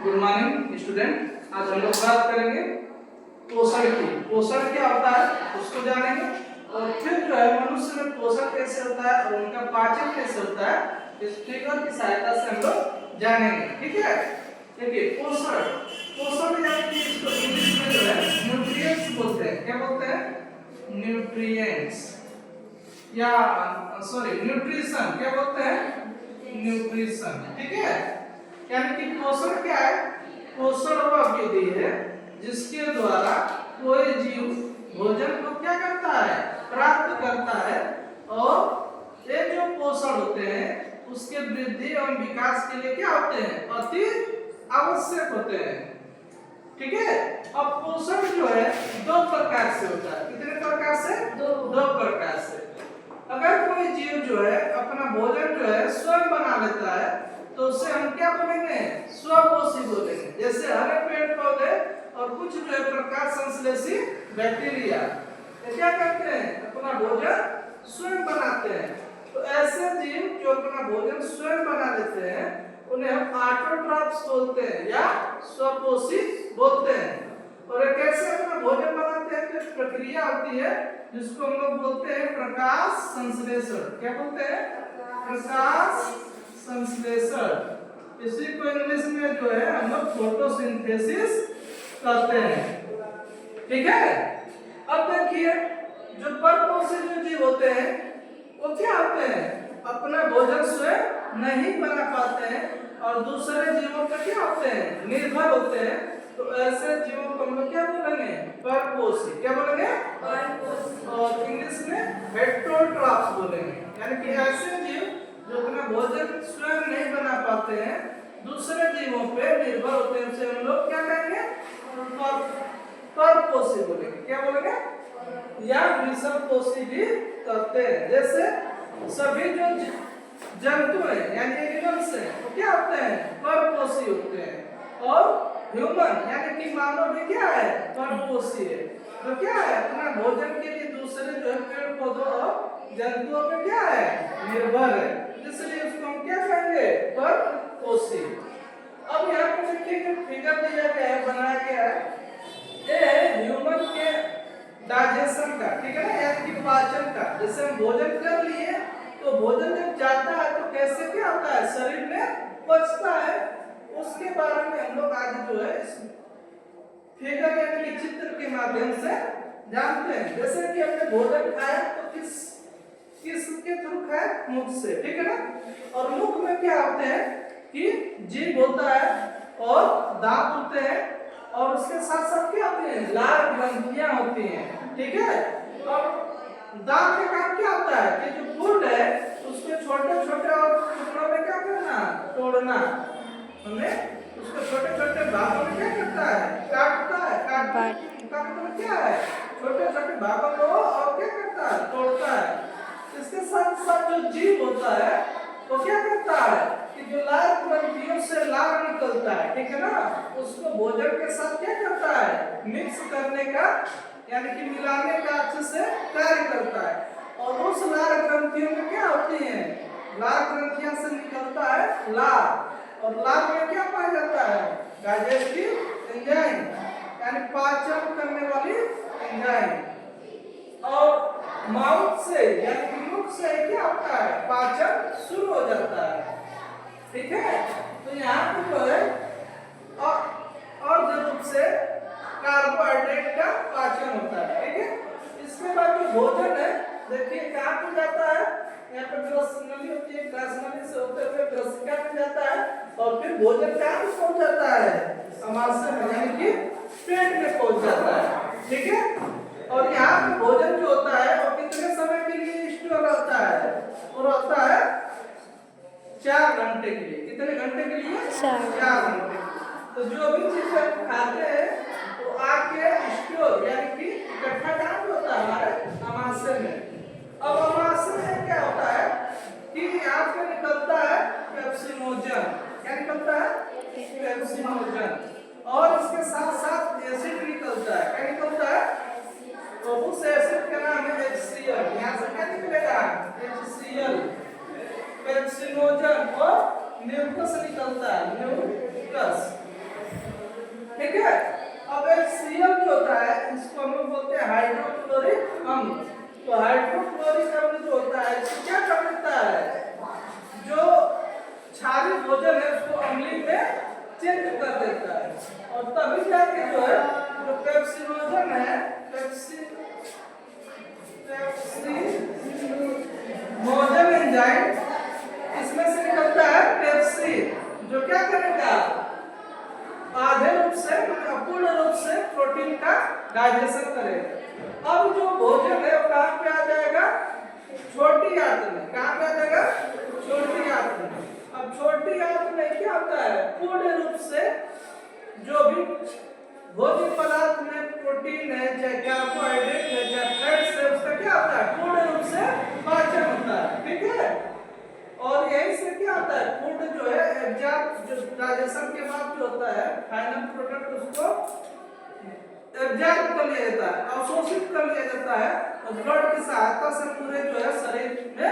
Good morning student. आज हम लोग बात करेंगे पोषण की। पोषण क्या होता है उसको जानेंगे और फिर जो है मनुष्य में पोषण कैसे होता है और उनका पाचन कैसे होता है इस फिगर की सहायता से हम लोग जानेंगे। ठीक है, देखिए पोषण पोषण यानी कि इसको इंग्लिश में जो है न्यूट्रिएंट्स बोलते हैं। क्या बोलते हैं? न्यूट्रिएंट्स या सॉरी न्यूट्रिशन। क्या बोलते हैं? न्यूट्रिशन। ठीक है, यानी कि पोषण क्या है? पोषण वह विधि है जिसके द्वारा कोई जीव भोजन को क्या करता है? प्राप्त करता है और ये जो पोषण होते हैं उसके वृद्धि एवं विकास के लिए क्या होते हैं? अति आवश्यक होते हैं। ठीक है, अब पोषण जो है दो प्रकार से होता है। कितने प्रकार से? दो प्रकार से। अगर कोई जीव जो है अपना भोजन जो है स्वयं बना लेता है तो उसे हम क्या बोलेंगे? स्वपोषी बोलेंगे। जैसे हरे पेड़ पौधे और कुछ जो है प्रकाश संश्लेषी बैक्टीरिया ये क्या करते हैं? अपना भोजन स्वयं बनाते हैं। तो ऐसे जीव जो अपना भोजन स्वयं बना लेते हैं उन्हें हम ऑटोट्रॉफ्स बोलते हैं या स्वपोषी बोलते हैं। और ये कैसे अपना भोजन बनाते हैं? तो प्रक्रिया होती है जिसको हम लोग बोलते हैं प्रकाश संश्लेषण। क्या बोलते हैं? प्रकाश संश्लेषण। इसी को इंग्लिश में जो है हम लोग फोटोसिंथेसिस कहते हैं। ठीक है, अब देखिए जो परपोषी जो जीव होते हैं वो क्या होते हैं? अपना भोजन स्वयं नहीं बना पाते हैं और दूसरे जीवों पर क्या होते हैं? निर्भर होते हैं। तो ऐसे जीवों को हम लोग क्या बोलेंगे? परपोषी। क्या बोलेंगे? परपोषी। और इंग्लिश में हेटेरोट्रॉफ्स बोलेंगे। यानी कि ऐसे जीव जो अपना भोजन स्वयं नहीं बना पाते हैं दूसरे जीवों पे निर्भर होते हैं उसे हम लोग क्या कहेंगे? परपोषी बोलेंगे। क्या बोलेंगे? या विषमपोषी भी कहते हैं। जैसे सभी जो जंतु हैं यानी एनिमल्स हैं वो क्या होते हैं? परपोषी होते हैं। और ह्यूमन यानी कि मानव भी क्या है? परपोषी है। तो क्या है? अपना भोजन के लिए दूसरे जो है पेड़ पौधों और जंतुओं पे क्या है? निर्भर है, इसलिए उसको हम क्या कहेंगे? परपोषी। अब यहाँ पे देखिए जो फिगर दिया गया है, बनाया गया है, ये ह्यूमन के डाइजेशन का, ठीक है ना, यानी कि पाचन का। जैसे हम भोजन कर लिए तो भोजन जब जाता है तो कैसे क्या होता है? शरीर में पचता है। उसके बारे में हम लोग आज जो है इस फिगर यानी कि चित्र के माध्यम से जानते हैं। जैसे कि हमने भोजन खाया तो किस के थ्रू खाया? मुख से। ठीक है ना, और मुख में क्या होते हैं कि जीभ होता है और दांत होते हैं और उसके साथ साथ क्या होते हैं? लार ग्रंथियां होती हैं। ठीक है, और दांत का काम क्या होता है कि जो फूड है उसके छोटे छोटे और टुकड़ों में क्या करना? तोड़ना। हमें उसको छोटे छोटे भागों में क्या करता है? काटता है। काटता मतलब क्या है? छोटे छोटे भागों को और क्या करता है? तोड़ता है। इसके साथ साथ जो जीव होता है वो क्या करता है कि जो लार ग्रंथियों से लार निकलता है, ठीक है ना, उसको भोजन के साथ क्या करता है? मिक्स करने का यानी कि मिलाने का अच्छे से कार्य करता है। और उस लार ग्रंथियों में क्या होती है? लार ग्रंथियों से निकलता है लार, और लार में क्या पाया जाता है? डाइजेस्टिव एंजाइम यानी पाचन करने वाली एंजाइम। और माउथ से यानी कि मुख से क्या होता है? पाचन शुरू हो जाता है। ठीक है, तो यहाँ पे जो है और रूप से कार्बोहाइड्रेट का पाचन होता है। ठीक है, इसके बाद जो भोजन है देखिए कहाँ पे जाता है? यहाँ पे ग्रस नली होती है, ग्रस नली से होते हुए ग्रसिका में जाता है और फिर भोजन कहाँ पे पहुँच जाता है? अमाशय में यानी कि पेट में पहुँच जाता है। ठीक है, और यहाँ पे भोजन जो होता है वो कितने समय के लिए स्टोर रहता है? वो रहता है 4 घंटे के लिए। कितने घंटे के लिए? 4 घंटे। तो जो भी चीज हम खाते हैं वो आके स्टोर यानी कि इकट्ठा कहाँ पे होता है? हमारे अमाशय में। अब अमाशय में क्या होता है कि यहाँ पे निकलता है पेप्सिनोजन। क्या निकलता है? पेप्सिनोजन। और इसके साथ साथ एसिड निकलता है। क्या निकलता है? तो उस एसिड का नाम है HCl। यहाँ से क्या निकलेगा? HCl। पेप्सिनोजन और म्यूकस निकलता है, म्यूकस। ठीक है। अब HCl जो होता है इसको हम लोग बोलते हैं हाइड्रोक्लोरिक अम्ल। तो हाइड्रोक्लोरिक अम्ल जो होता है इसको क्या कर देता है, जो क्षारीय भोजन है उसको अम्लीय में चेंज कर देता है, और तभी जाके जो है जो पेप्सिनोजन है, पेप्सिनोजन एंजाइम, इसमें से निकलता है पेप्सिन, जो क्या करेगा आधे रूप से अपूर्ण रूप से प्रोटीन का डाइजेशन करेगा। अब जो भोजन है वो कहाँ पे आ जाएगा, छोटी आंत में। कहाँ पे आ जाएगा, छोटी आंत में। अब छोटी आंत में क्या होता है, पूर्ण रूप से जो भी भोज्य पदार्थ में प्रोटीन है, चाहे कार्बोहाइड्रेट है, चाहे फैट्स है, उसका क्या होता है, पूर्ण रूप से पाचन होता है। ठीक है। और यही से क्या होता है, फूड जो है एब्जॉर्ब, जो डाइजेशन के बाद जो होता है फाइनल प्रोडक्ट उसको एब्जॉर्ब कर लिया जाता है, अवशोषित कर लिया जाता है, और ब्लड की सहायता से पूरे जो है शरीर में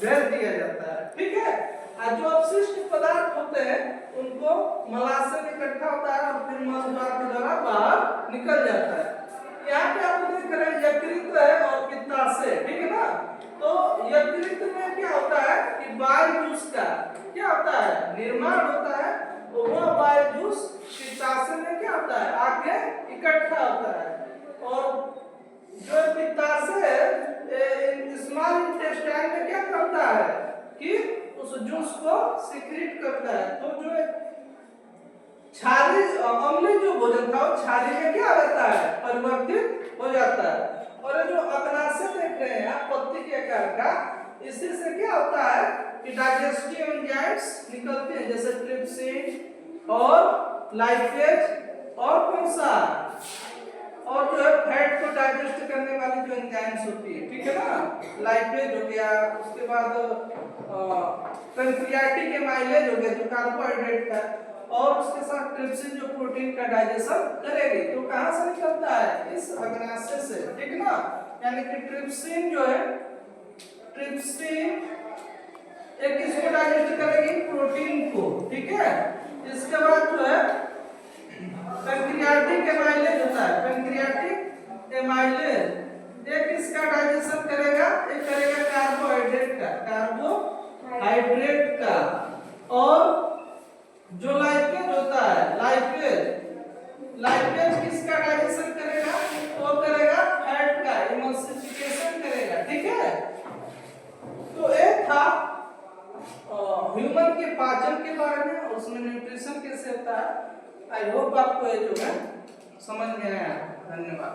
भेज दिया जाता है। ठीक है। और जो अपशिष्ट पदार्थ होते हैं उनको मलाशय में इकट्ठा होता है और फिर मल द्वार के द्वारा बाहर निकल जाता है। यहाँ पे आप देख रहे हैं यकृत है और पित्ताशय, ठीक है ना। तो यकृत में क्या होता है कि बायजूस का क्या होता है, निर्माण होता है, और वह बायजूस पित्ताशय में क्या होता है, आके इकट्ठा होता है, और जो पित्ताशय स्मॉल इंटेस्टाइन में क्या करता है कि उस जूस को सिक्रीट करता है। तो जो क्षारीय अम्लीय जो भोजन था वो क्षारीय में क्या रहता है, परिवर्तित हो जाता है। और जो अग्नाशय देख रहे हैं आप पत्ती के आकार का, इसी से क्या होता है कि डाइजेस्टिव एंजाइम्स निकलते हैं, जैसे ट्रिप्सिन और लाइपेज और कौन सा, और जो है फैट को डाइजेस्ट करने वाली जो एंजाइम्स होती है, ठीक है ना, लाइपेज हो गया, उसके बाद पैंक्रियाटिक एमाइलेज हो गया जो कार्बोहाइड्रेट का, और उसके साथ ट्रिप्सिन जो प्रोटीन का डाइजेशन करेगी। तो कहां से निकलता है, इस अग्नाशय से, ठीक ना। यानी कि ट्रिप्सिन जो है, ट्रिप्सिन एक किसको डाइजेस्ट करेगी, प्रोटीन को, ठीक है। इसके बाद जो है पैंक्रियाटिक एमाइलेज होता है, पैंक्रियाटिक एमाइलेज एक किसका डाइजेशन करेगा, एक करेगा कार्बोहाइड्रेट का, कार्बोहाइड्रेट का, और जो लाइपेज होता है, लाइपेज किसका डाइजेशन करेगा, वो करेगा फैट का, इमल्सिफिकेशन करेगा। ठीक है। तो एक था ह्यूमन के पाचन के बारे में, उसमें न्यूट्रिशन कैसे होता है। आई होप आपको ये जो है समझ में आया। धन्यवाद।